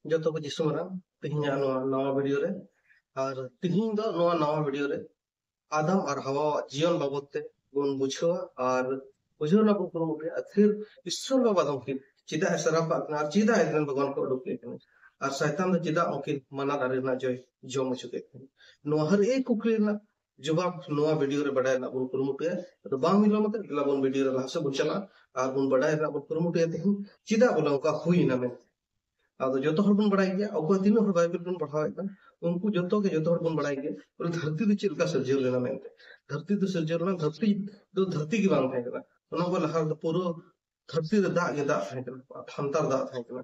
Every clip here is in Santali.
जो को जिसमरा तिहिnya नवा वीडियो रे और तिहिं दो नवा वीडियो रे आदम और हवा जीवन बाबत ते बन बुझवा और बुझो ना बन कुरुमुटे फिर ईश्वर बाबा दमकिन चिदा सराप अपना चिदा एदन भगवान को डुके कने और शैतान दो चिदा उनकिन मना दारे ना जय जो मुचुके कने नो हर एक कुकली ना जवाब नवा वीडियो रे बडाय ना बन कुरुमुटे तो बांग मिलो मते दिला बन वीडियो रे लासे बुचला और बन बडाय ना बन कुरुमुटे तिहिं चिदा बोला का हुई ना में आदो जो हर बन बड़ाई गया और तीन हर बाइबल बन पढ़ावे उनको जो हर बन बड़ाई गया और धरती दो चिलका सर्जियो लेना मेनते धरती दो सर्जियो लेना धरती की बांग थाई कना उना को लहार दो पूरो धरती रे दाग के दाग थाई कना फंतार दाग थाई कना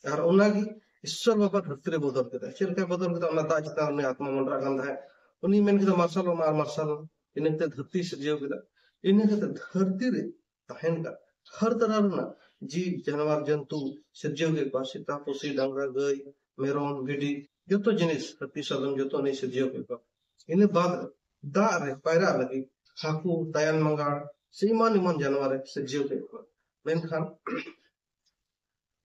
यार उना की ईश्वर बाबा धरती रे बदल के चिलका बदल के उना दाग चिता उन्हें आत्मा मंडरा गंधा है उन्हीं मेन के मार्शल मार मार्शल इन्हें ते धरती सर्जियो के इन्हें के धरती रे तहन का हर तरह ना जीव जानवर जंतु सिरजेव के पास सीता पुसी डांगरा गई मेरोन भिडी जो तो जिनिस हत्ती सदम जो तो नहीं सिरजेव के पास इन्हें बाद दा रे पैरा लगी हाकू तायन मंगाड़ से इमान जानवर है सिरजेव के पास मेन खान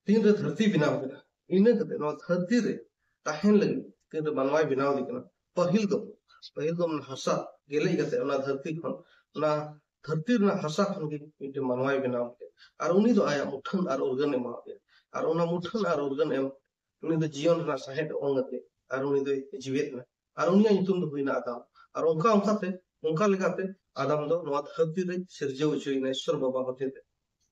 तीन रे धरती बिना हो गया इन्हें कहते ना धरती रे ताहन लगी तीन रे बनवाई बिना हो दिखना पहिल दो हंसा गेले कहते ना धरती खन ना धरती ना हंसा खन की इटे मनवाई बिना हो और उन्हीं तो आया मुठन और उर्गन एम और उना मुठन और उर्गन एम उन्हीं तो जीवन ना सहेट ओंगते और उन्हीं तो जीवित ना और उन्हीं नितुम तो हुईना आदम और उनका लेकाते आदम दो नवा धरती रे सिरजेव चोइना ईश्वर बाबा होते थे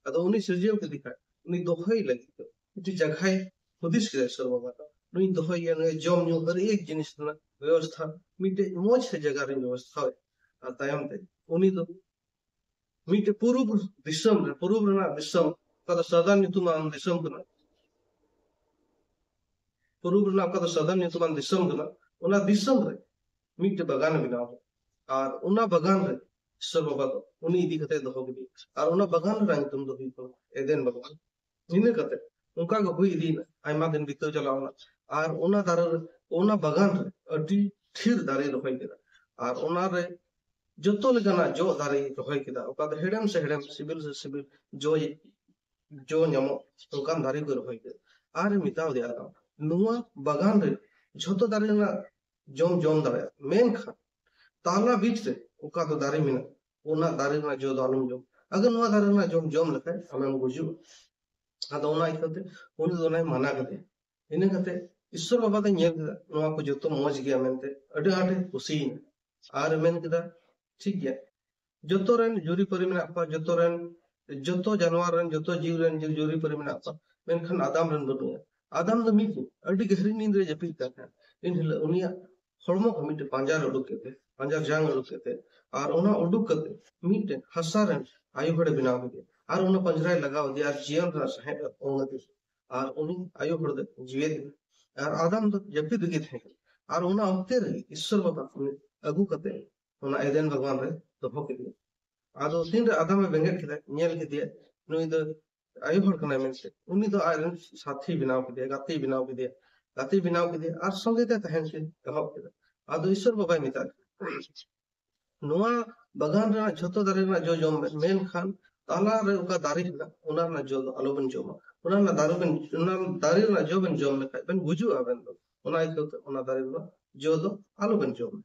अदो उन्हीं सिरजेव के दिखा उन्हीं दोहई लगी तो इटी जगह हुदिस के ईश्वर बाबा तो उन्हीं दोहई ने जम न्यू हर एक जिनिस ना व्यवस्था मिटे मोज से जगह रे व्यवस्था है तायम ते उन्हीं तो मीटे पूर्व दिसम पूर्व ना दिसम कदा सदा नितुमान दिसम कना पूर्व ना कदा सदा नितुमान दिसम कना उना दिसम रे मीटे बगान बनाओ और उना बगान रे ईश्वर बाबा तो उनी इदी कते दोहो गिदी और उना बगान रे तुम दो ही को एदेन बगान इने कते उनका को हुई इदी आयमा दिन बितो चलावना और उना दार उना बगान रे अडी ठिर दारे रोहई केदा और उना रे जोतो लेकाना जो दारे रोहई केदा ओका दो हेडम से सिबिल जो ᱧᱟᱢᱚᱜ ᱚᱱᱠᱟᱱ ᱫᱟᱨᱮ ᱠᱚ ᱨᱚᱦᱚᱭ ᱠᱮᱫᱟ ᱟᱨ ᱢᱮᱛᱟᱣ ᱫᱮᱭᱟ ᱱᱚᱣᱟ ᱵᱟᱜᱟᱱ ᱨᱮ ᱡᱷᱚᱛᱚ ᱫᱟᱨᱮ ᱨᱮᱱᱟᱜ ᱡᱚᱢ ᱫᱟᱲᱮᱭᱟᱜᱼᱟ ᱢᱮᱱᱠᱷᱟन ताला बीच रे ओका तो दारे मिना ओना दारे ना जो दालम जो अगर नोआ दारे ना जम लखे हमें गुजु आदो ओना इकते उनी दोना मना कते इने कते ईश्वर बाबा ते ñel नोआ को जतो मौज गया मेनते अडे आटे खुशी आर मेन केदा ठीक गया जतो रेन जुरी परि मेना पा जतो जानवर रेन जतो जीव रेन जुरी परि मेना पा मेनखान आदम रेन बनु आदम दो मिट अडे गहरी नींद रे जपित का इन हिला उनिया हड़मो को मिट पांजार उडुक के पांजार जांग उडुक के और ओना उडुक के मिट हसा रेन आयु हड़े बनाव के और ओना पंजराय लगाव दे और जीवन रा सहे ओंगते और उनी आयु हड़े जीवित और आदम दो जपित के थे और ओना अवते रे ईश्वर बाबा अगु कते ओना एदेन भगवान रे दोहो के आदो तीन रे आदम में बेंगेट के ñel के दिए नुई दो आयु हड़ कना मेनसे उनी दो आयरन साथी बनाव के गाती बनाव के और संगे ते तहन के एहब के आदो ईश्वर बाबा मिता नोआ बगान रे झतो दारे ना जो जम मेन खान ताला रे उका दारी ना उना ना जो आलोबन जोमा उना ना दारे ना जो बन जोम लेखा बन गुजु आबन दो उना इको उना दारे ना जो दो आलोबन जोम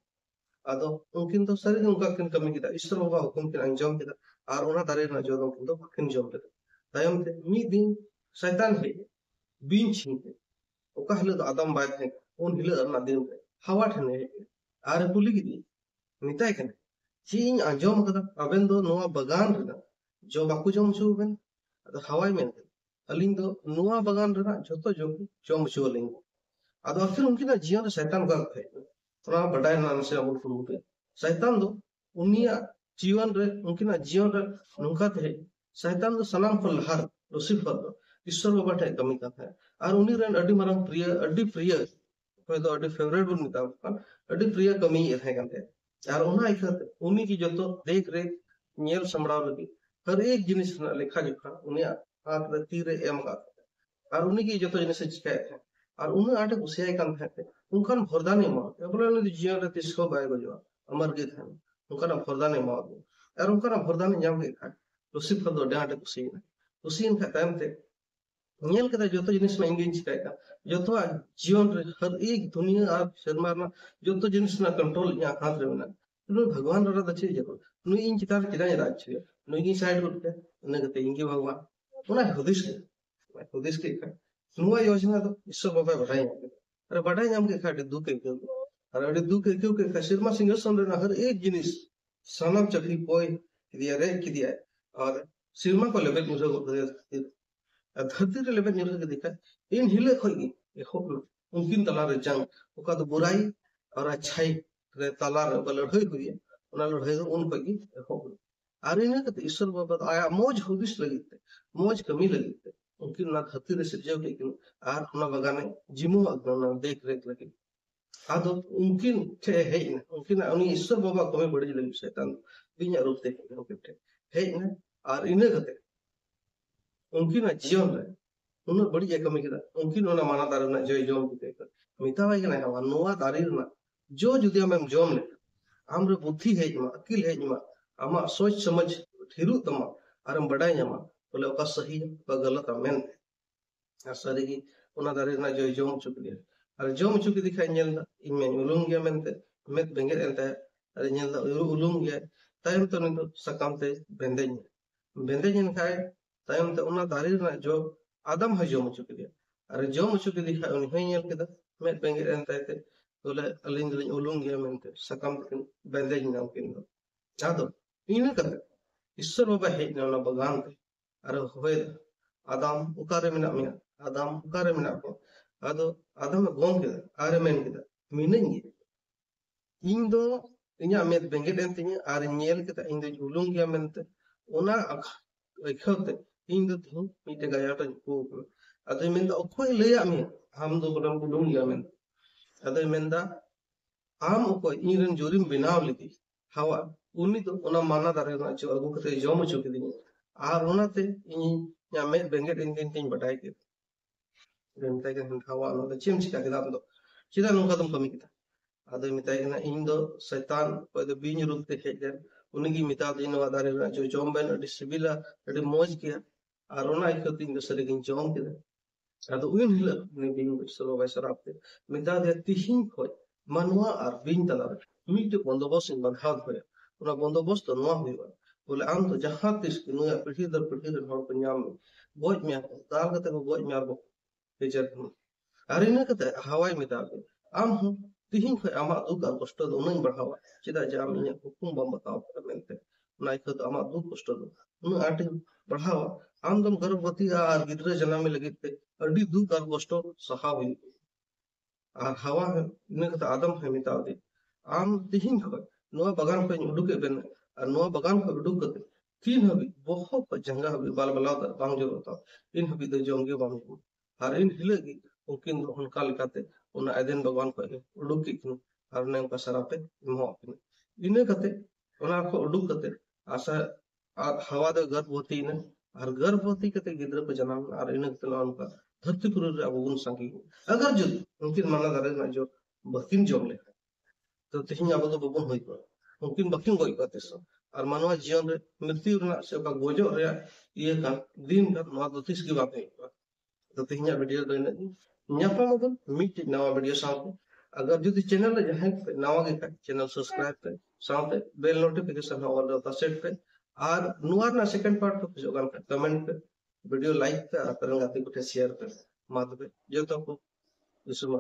आदो उनकिन तो सारी उनका किन कमी किदा ईश्वर बाबा हुकुम किन अंजाम किदा और उना दारे ना जो दो किन तो किन जोम लेता तायम ते मी दिन शैतान है बीन छिंते ओका हले तो आदम बात है उन हले ना दिन हवा ठने आर पुली गिदी मिताय कने चीन अंजम कदा अबेन दो नोआ बगान रे जो बाकु जम छुबेन अद हवाई मेन अलिंग दो नोआ बगान रे जतो जम छुलिंग अद आखिर उनकिना जीवन शैतान का है थोड़ा बडाय ना से अमल फुरुते शैतान दो उनिया जीवन रे उनकिना जीवन रे नुका थे शैतान दो सलाम फल हर लुसिफर दो ईश्वर बाबा ठे कमी का है और उनी रेन अडी मारंग प्रिय कोई तो अडी फेवरेट बन मिता अडी प्रिय कमी है कंते और उना इखत उनी की जतो देख रे ñel समड़ाव लगी हर एक जिनिस ना लेखा जोखा उनी हाथ रे तीर एम का और उनी की जतो जिनिस चिकायत है और उन आटे कुसियाय कान थे उनकान भरदाने मा एबले ने जीवन रे तिसको बाय गजवा अमर के थे उनकान भरदाने मा और उनकान भरदाने जाम के खा लुसिफर दो डाटे कुसी इन का टाइम थे नेल कदा जोतो जिनिस में इंगिन चिकाय का जोतो जीवन रे हर एक दुनिया और शर्मा ना जोतो जिनिस ना कंट्रोल या हाथ रे ना नु भगवान रा दचे जको नु इन चितार चिदा राज छे नु इन साइड होते ने गते इंगे भगवान उना हदिस के का नुआ योजना तो ईश्वर बाबा बढ़ाई अरे बढ़ाई नाम के खाटे दुख के अरे अरे दुख के क्यों के शर्मा सिंहासन रे ना हर एक जिनिस सनम चक्री कोई किदिया रे किदिया और सिरमा को लेबे मुझे धरती रे लेबे निर्ह के दिखा इन हिले खोई एखोब उनकिन तला रे जंग ओका तो बुराई और अच्छाई रे तला रे लड़ाई हुई है उना लड़ाई दो उन कोई एखोब आरे ने कते ईश्वर बाबा आया मौज हुदिस लगिते मौज कमी लगिते उनकिन ना धरती रे सिरजाव लेकिन आर उना बगाने जिमु अगना देख रेख लगी आदो उनकिन थे है उनकिन उनी ईश्वर बाबा कमे बड़ी लगी शैतान बिना रूप देख के है ना और इने कते उनकिन जीवन रे उन बड़ी कमी किदा उनकिन ओना माना दारे ना जय जोम के मितावाई ना हवा नोआ दारे ना जो जुदिया में जोम ले आमरे बुद्धि है जमा अकिल है जमा आमा सोच समझ ठिरु तमा आरम बड़ाई जमा बोले ओका सही बा गलत मेन सरी की ओना दारे ना जय जोम चुकलिया अरे जोम चुकी दिखाई नेल दा इन में उलुंग गया मेनते मेत बेंगे एंता अरे नेल दा उलुंग गया तायम तो नितो सकाम ते बेंदेñ खाए तायम ते उना दारे ना जो आदम है जोम चुकी दिया अरे जोम चुकी दिखाई उनी है नेल केदा मेत बेंगे एंता ते बोले अलिंग लिंग उलुंग गया मेनते सकाम ते बेंदेñ नाम किन दो आदो इन कते ईश्वर बाबा है ना बगान ते अरे होय आदम उकारे मेना मिया आदम उकारे मेना को आदो आदम गोम के आरे मेन के मिनन इन दो इnya med benget entinya ar nyel kita इन दो जुलुंग गया मेनते ओना अखते इन दो थिन मिटे गया ता को अदे मेन दा ओखोय लेया मी हम दो बडम बुलुंग गया मेन अदे मेन दा आम ओखोय इनरन जोरिम बिनाव लिदी हावा उनी तो ओना माना दारे ना जो अगु कते जोम चुकी दी आर ओनाते इन या med benget entiन तिन बटाई के रेमता के हावा ओना चिम चिका के दाम दो चिदा नुका तुम कमी kita आदो मिताई ना इन दो शैतान कोई दो बीन रूप ते हेज देन उनगी मिता दिन वादारे ना जो जोम बेन अडी सिबिला अडी मौज किया और ओना इखत इन दो सरिगिन जोम के आदो उन हिला ने बीन सरो वैसरापते मिता दे तिहिं खोय मनवा और बीन तला मीट बंदोबस्त इन बंधाव होय ओना बंदोबस्त तो नवा हुई बोले आम तो जहां तिस के नुया पीढ़ी दर हर पंजाब में गोज में दाल कते को गोज में आबो बेजर अरे ना कते हवाई मिता आम हूं तिहिं खोय आमा दुख और कष्ट दो उन बढ़ावा चिदा जे आम इने हुकुम बम बताओ मेनते ना इखत आमा दुख कष्ट दो उन आटे बढ़ावा आम दम गर्भवती और गिद्रे जन्म में लगिते अडी दुख और कष्ट सहा हुई और हवा है इने कते आदम है मिता दे आम तिहिं खोय नोआ बगान खोय उडुके बेन और नोआ बगान खोय उडुक कते तीन हबी बहुत जंगा हबी बाल बलाव बांग जरूरत इन हबी दो जोंगे बांग और इन हिलेगी उनकिन उनका लिखाते उना एदेन भगवान को उडुक किन और ने उनका सरापे मो किन इने कते उना को उडुक कते आशा हवा दो गर्भवती ने और गर्भवती कते गिद्र को जन्म और इने कते उनका धरती पुर रे अब उन संगी अगर जो उनकिन माना दारे ना जो बकिन जोम ले तो तिहिं अब तो बबन होई को उनकिन बकिन गोई कते सो और मानवा जीवन रे मृत्यु रे से का गोजो रे ये का दिन का नवा दोतिस की बात है तो तिहिं वीडियो दो ने ᱧᱟᱯᱟᱢ ᱟᱵᱚᱱ ᱢᱤᱫᱴᱤᱡ ᱱᱟᱣᱟ ᱵᱷᱤᱰᱤᱭᱳ ᱥᱟᱶᱛᱮ अगर जुदी चैनल रे जहां नवा गे चैनल सब्सक्राइब पे साथे bell notification all the set पे और नुआर ना सेकंड पार्ट को जोगान पे कमेंट पे वीडियो लाइक पे और तरंगाती को शेयर पे माधवे जो तो को विश्व